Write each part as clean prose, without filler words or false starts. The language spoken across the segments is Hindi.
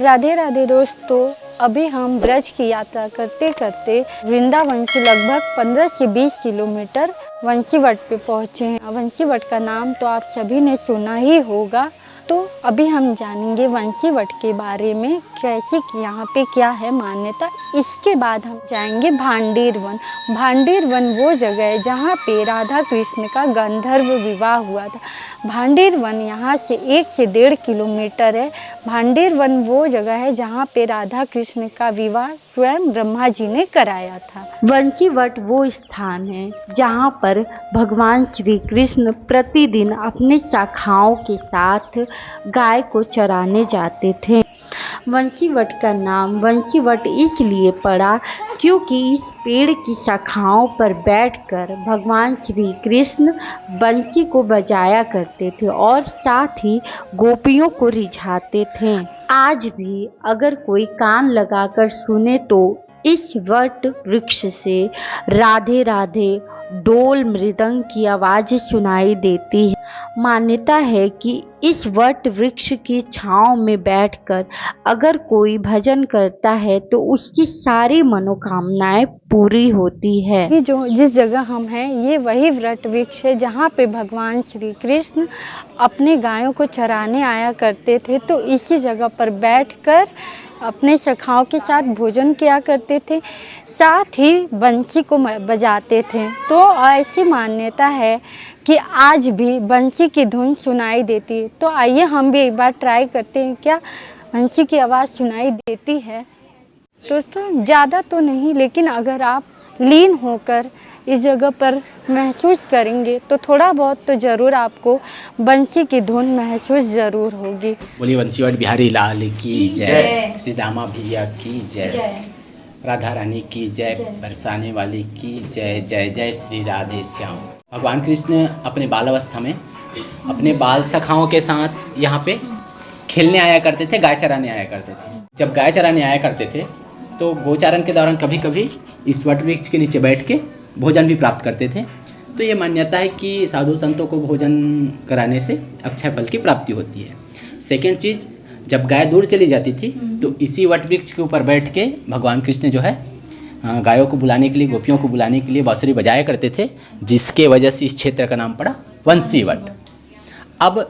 राधे राधे दोस्तों, अभी हम ब्रज की यात्रा करते करते वृंदावन से लगभग 15 से 20 किलोमीटर वंशीवट पे पहुँचे हैं। वंशीवट का नाम तो आप सभी ने सुना ही होगा। तो अभी हम जानेंगे वंशीवट के बारे में, कैसे कि यहाँ पे क्या है मान्यता। इसके बाद हम जाएंगे भांडेर वन। भांडेर वन वो जगह है जहाँ पे राधा कृष्ण का गंधर्व विवाह हुआ था। भांडेर वन यहाँ से 1 से 1.5 किलोमीटर है। भांडेर वन वो जगह है जहाँ पे राधा कृष्ण का विवाह स्वयं ब्रह्मा जी ने कराया था। वंशीवट वो स्थान है जहाँ पर भगवान श्री कृष्ण प्रतिदिन अपने शाखाओं के साथ गाय को चराने जाते थे। वंशीवट का नाम वंशीवट इसलिए पड़ा क्योंकि इस पेड़ की शाखाओं पर बैठकर भगवान श्री कृष्ण बंसी को बजाया करते थे और साथ ही गोपियों को रिझाते थे। आज भी अगर कोई कान लगाकर सुने तो इस वट वृक्ष से राधे राधे डोल मृदंग की आवाज सुनाई देती है। मान्यता है कि इस वट वृक्ष की छांव में बैठकर अगर कोई भजन करता है तो उसकी सारी मनोकामनाएं पूरी होती है। जिस जगह हम हैं ये वही वट वृक्ष है जहाँ पे भगवान श्री कृष्ण अपने गायों को चराने आया करते थे। तो इसी जगह पर बैठकर अपने सखाओं के साथ भोजन किया करते थे, साथ ही बंसी को बजाते थे। तो ऐसी मान्यता है कि आज भी बंसी की धुन सुनाई देती है। तो आइए हम भी एक बार ट्राई करते हैं, क्या बंसी की आवाज़ सुनाई देती है। दोस्तों ज़्यादा तो नहीं, लेकिन अगर आप लीन होकर इस जगह पर महसूस करेंगे तो थोड़ा बहुत तो ज़रूर आपको बंसी की धुन महसूस ज़रूर होगी। बोलिए वंशीवट बिहारी लाल की जय, श्री दामा भैया की जय, राधा रानी की जय, बरसाने वाली की जय। जय जय श्री राधे श्याम। भगवान कृष्ण अपने बालावस्था में अपने बाल सखाओं के साथ यहाँ पे खेलने आया करते थे, गाय चराने आया करते थे। जब गाय चराने आया करते थे तो गोचारण के दौरान कभी कभी इस वट वृक्ष के नीचे बैठ के भोजन भी प्राप्त करते थे। तो ये मान्यता है कि साधु संतों को भोजन कराने से अक्षय फल की प्राप्ति होती है। सेकेंड चीज़, जब गाय दूर चली जाती थी तो इसी वट वृक्ष के ऊपर बैठ के भगवान कृष्ण जो है गायों को बुलाने के लिए, गोपियों को बुलाने के लिए बांसुरी बजाया करते थे, जिसके वजह से इस क्षेत्र का नाम पड़ा वंशीवट। अब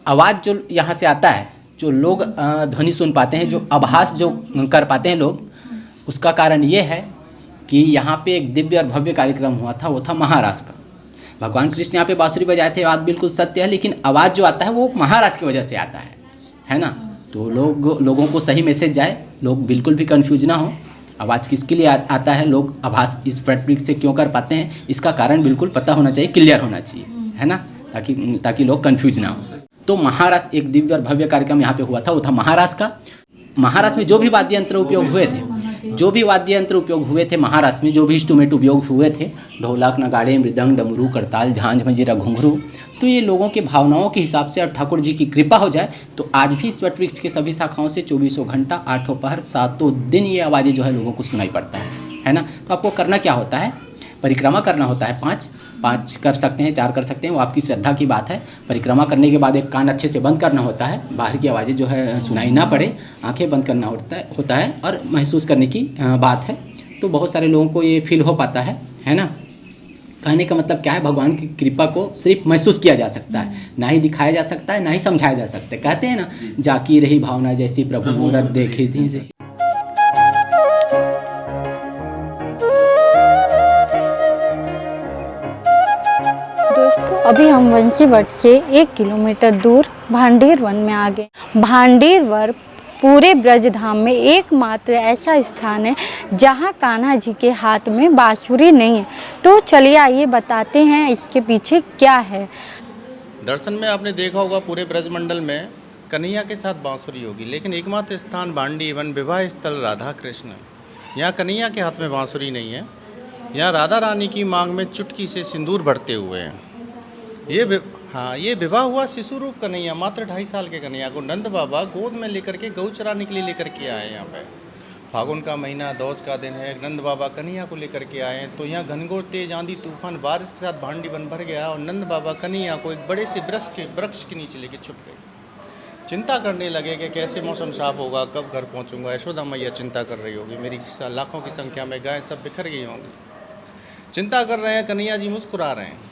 आवाज़ जो यहाँ से आता है, जो लोग ध्वनि सुन पाते हैं, जो आभास जो कर पाते हैं लोग, उसका कारण ये है कि यहाँ पे एक दिव्य और भव्य कार्यक्रम हुआ था, वो था महारास का। भगवान कृष्ण यहाँ पे बांसुरी बजाए थे, बात बिल्कुल सत्य है, लेकिन आवाज़ जो आता है वो महारास की वजह से आता है ना। तो लोगों को सही मैसेज जाए, लोग बिल्कुल भी कंफ्यूज ना हो आवाज़ किसके लिए आता है, लोग आभास इस वट वृक्ष से क्यों कर पाते हैं, इसका कारण बिल्कुल पता होना चाहिए, क्लियर होना चाहिए, है ना, ताकि लोग कंफ्यूज ना हो। तो महारास एक दिव्य और भव्य कार्यक्रम यहाँ पे हुआ था, वो था महारास का। महारास में जो भी वाद्य यंत्र उपयोग हुए थे महारास में, जो भी इंस्ट्रूमेंट उपयोग हुए थे, ढोलक, नगाड़े, मृदंग, डमरू, करताल, झांझ, मंजीरा, घुंघरू, तो ये लोगों के भावनाओं के हिसाब से और ठाकुर जी की कृपा हो जाए तो आज भी इस वट वृक्ष के सभी शाखाओं से 24 घंटा 8 पहर 7 दिन ये आवाज़ें जो है लोगों को सुनाई पड़ता है ना। तो आपको करना क्या होता है, परिक्रमा करना होता है। 5 कर सकते हैं, 4 कर सकते हैं, वो आपकी श्रद्धा की बात है। परिक्रमा करने के बाद एक कान अच्छे से बंद करना होता है, बाहर की आवाज़ें जो है सुनाई ना पड़े, आंखें बंद करना होता है और महसूस करने की बात है। तो बहुत सारे लोगों को ये फील हो पाता है ना। कहने का मतलब क्या है, भगवान की कृपा को सिर्फ महसूस किया जा सकता है, ना ही दिखाया जा सकता है, ना ही समझाया जा सकता है। कहते हैं ना, जाकी रही भावना जैसी प्रभु मूरत देखी थी जैसी। अभी हम वंशीवट से 1 किलोमीटर दूर भांडेर वन में आ गए। भांडेर वन पूरे ब्रजधाम में एकमात्र ऐसा स्थान है जहां कान्हा जी के हाथ में बांसुरी नहीं है। तो चलिए आइए बताते हैं इसके पीछे क्या है। दर्शन में आपने देखा होगा पूरे ब्रजमंडल में कन्हैया के साथ बांसुरी होगी, लेकिन एकमात्र स्थान भांडेर वन विवाह स्थल राधा कृष्ण, यहाँ कन्हैया के हाथ में बांसुरी नहीं है। यहाँ राधा रानी की मांग में चुटकी से सिंदूर भरते हुए हैं। ये विवाह हुआ शिशु रूप कन्हैया, मात्र 2.5 साल के कन्हैया को नंद बाबा गोद में लेकर के गौ चराने के लिए लेकर के आए। यहाँ पे फागुन का महीना, दौज का दिन है, नंद बाबा कन्हैया को लेकर के आए। तो यहाँ घनघोर तेज आंधी तूफान बारिश के साथ भांडी बन भर गया और नंद बाबा कन्हैया को एक बड़े से वृक्ष के नीचे लेके छुप गए। चिंता करने लगे कि कैसे मौसम साफ होगा, कब घर पहुंचूंगा। यशोदा मैया चिंता कर रही होगी, मेरी लाखों की संख्या में गायें सब बिखर गई होंगी। चिंता कर रहे हैं, कन्हैया जी मुस्कुरा रहे हैं।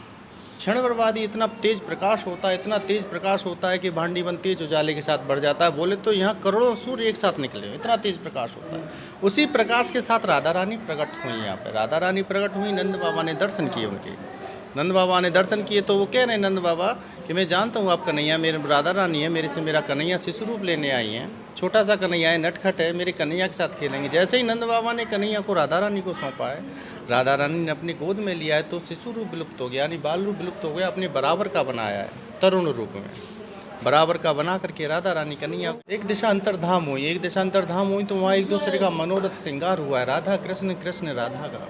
क्षण बर्बादी इतना तेज प्रकाश होता है, इतना तेज प्रकाश होता है कि भांडी वन तेज उजाले के साथ बढ़ जाता है। बोले तो यहाँ करोड़ों सूर्य एक साथ निकले, इतना तेज प्रकाश होता है। उसी प्रकाश के साथ राधा रानी प्रकट हुई। यहाँ पे राधा रानी प्रकट हुई, नंद बाबा ने दर्शन किए उनके। नंद बाबा ने दर्शन किए तो वो कह रहे हैं नंद बाबा कि मैं जानता हूँ आप कन्हैया मेरे राधा रानी है, मेरे से मेरा कन्हैया शिशु रूप लेने आई हैं। छोटा सा कन्हैया है, नटखट है, मेरे कन्हैया के साथ खेलेंगे। जैसे ही नंद बाबा ने कन्हैया को राधा रानी को सौंपा है, राधा रानी ने अपनी गोद में लिया है तो शिशु रूप विलुप्त हो गया, यानी बाल रूप विलुप्त हो गया। अपने बराबर का बनाया है, तरुण रूप में बराबर का बना करके राधा रानी कन्हैया एक दिशा अंतर्धाम हुई। एक दिशा अंतर्धाम हुई तो वहाँ एक दूसरे का मनोरथ श्रृंगार हुआ है, राधा कृष्ण कृष्ण राधा का।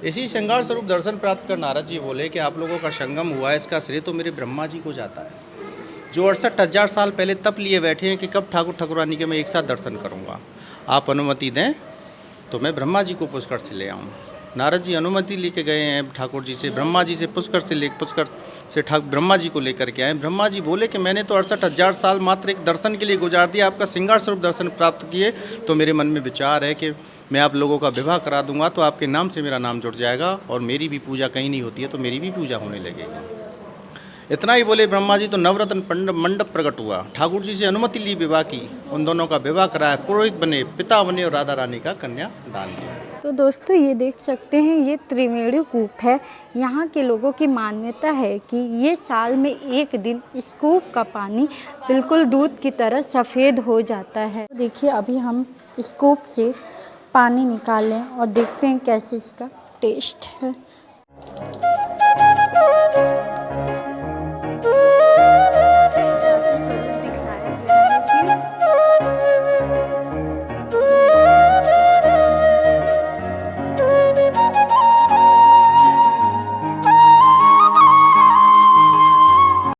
इसी श्रृंगार स्वरूप दर्शन प्राप्त कर नारद जी बोले कि आप लोगों का संगम हुआ है, इसका श्रेय तो मेरे ब्रह्मा जी को जाता है, जो 68,000 साल पहले तप लिए बैठे हैं कि कब ठाकुर ठाकुरानी के मैं एक साथ दर्शन करूंगा। आप अनुमति दें तो मैं ब्रह्मा जी को पुष्कर से ले आऊँ। नारद जी अनुमति लेके गए हैं ठाकुर जी से, ब्रह्मा जी से पुष्कर से ब्रह्मा जी को लेकर के आए। ब्रह्मा जी बोले कि मैंने तो 68,000 साल मात्र एक दर्शन के लिए गुजार दिया, आपका श्रृंगार स्वरूप दर्शन प्राप्त किए तो मेरे मन में विचार है कि मैं आप लोगों का विवाह करा दूंगा तो आपके नाम से मेरा नाम जुड़ जाएगा और मेरी भी पूजा कहीं नहीं होती है तो मेरी भी पूजा होने लगेगी। इतना ही बोले ब्रह्मा जी तो नवरत्न मंडप प्रकट हुआ। ठाकुर जी से अनुमति ली विवाह की, उन दोनों का विवाह कराया, पुरोहित बने, पिता बने और राधा रानी का कन्या दान दिया। तो दोस्तों ये देख सकते हैं, ये त्रिवेणी कूप है। यहाँ के लोगों की मान्यता है कि ये साल में एक दिन इस कूप का पानी बिल्कुल दूध की तरह सफ़ेद हो जाता है। देखिए अभी हम इस कूप से पानी निकालें और देखते हैं कैसे इसका टेस्ट है।